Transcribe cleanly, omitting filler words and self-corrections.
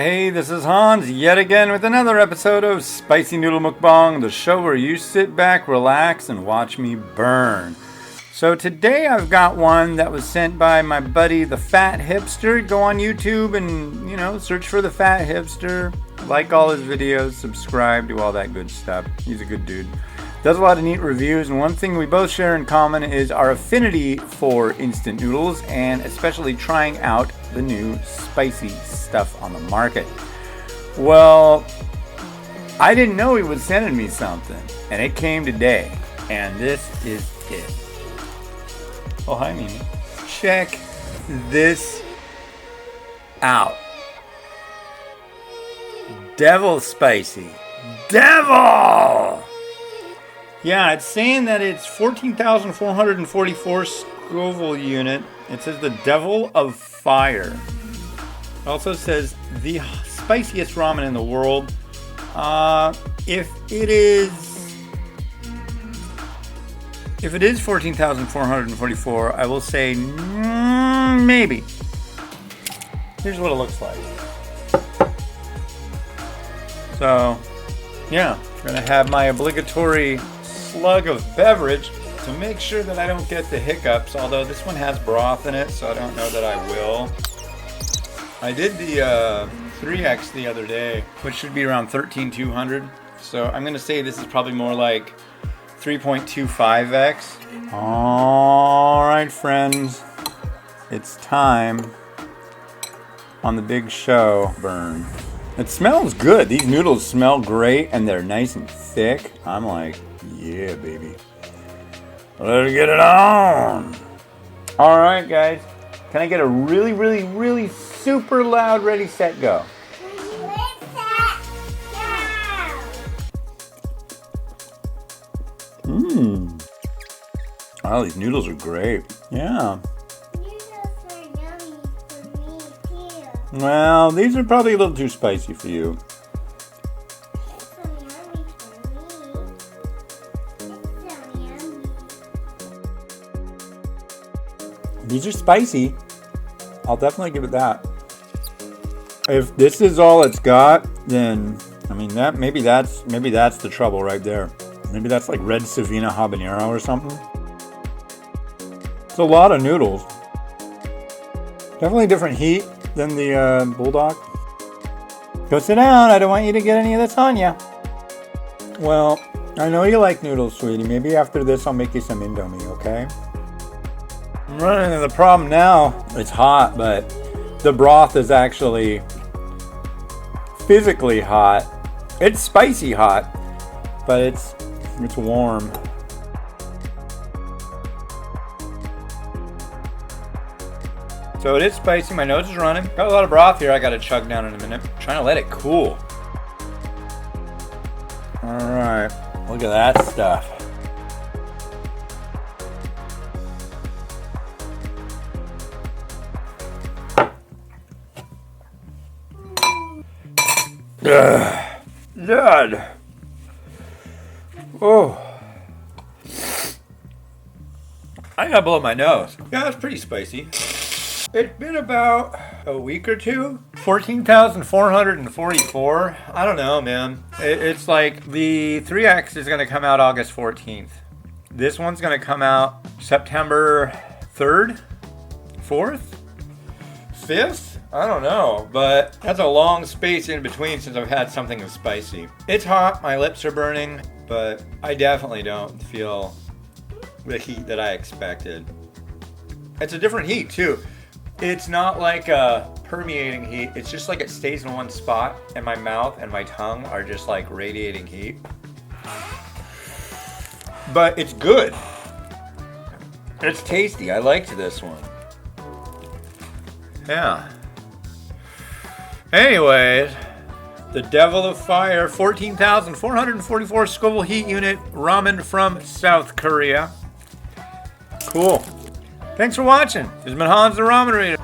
Hey, this is Hans yet again with another episode of Spicy Noodle Mukbang, the show where you sit back, relax, and watch me burn. So today I've got one that was sent by my buddy, the Fat Hipster. Go on YouTube and, search for the Fat Hipster. Like all his videos, subscribe, do all that good stuff. He's a good dude. Does a lot of neat reviews, and one thing we both share in common is our affinity for instant noodles, and especially trying out the new spicy stuff on the market. Well, I didn't know he was sending me something, and it came today, and this is it. Oh, hi, Mimi. Check this out. Devil spicy. Devil! Yeah, it's saying that it's 14,444 Scoville unit. It says the Devil of Fire. It also says the spiciest ramen in the world. If it is 14,444, I will say maybe. Here's what it looks like. So, yeah, I'm gonna have my obligatory slug of beverage to make sure that I don't get the hiccups, although this one has broth in it, so I don't know that I will. I did the 3X the other day, which should be around 13,200, so I'm going to say this is probably more like 3.25X. Alright friends, it's time on the big show burn. It smells good. These noodles smell great and they're nice and thick. I'm like, yeah, baby. Let's get it on. All right, guys. Can I get a really, really, really super loud ready, set, go? Oh, these noodles are great. Yeah. Well, these are probably a little too spicy for you. These are spicy. I'll definitely give it that. If this is all it's got, then maybe that's the trouble right there. Maybe that's like red Savina habanero or something. It's a lot of noodles. Definitely different heat than the Bulldog. Go sit down. I don't want you to get any of this on you. Well, I know you like noodles, sweetie. Maybe after this I'll make you some Indomie, okay? I'm running into the problem now. It's hot, but the broth is actually physically hot. It's spicy hot, but it's warm. So it is spicy. My nose is running. Got a lot of broth here I gotta chug down in a minute. I'm trying to let it cool. Alright. Look at that stuff. God. Oh. I gotta blow my nose. Yeah, it's pretty spicy. It's been about a week or two. 14,444. I don't know, man. It's like the 3X is going to come out August 14th. This one's going to come out September 3rd, 4th, 5th? I don't know, but that's a long space in between since I've had something that's spicy. It's hot, my lips are burning, but I definitely don't feel the heat that I expected. It's a different heat too. It's not like a permeating heat. It's just like it stays in one spot, and my mouth and my tongue are just like radiating heat. But it's good. It's tasty. I liked this one. Yeah. Anyways, the Devil of Fire, 14,444 Scoville heat unit ramen from South Korea. Cool. Thanks for watching. This has been Hans the Ramen Reader.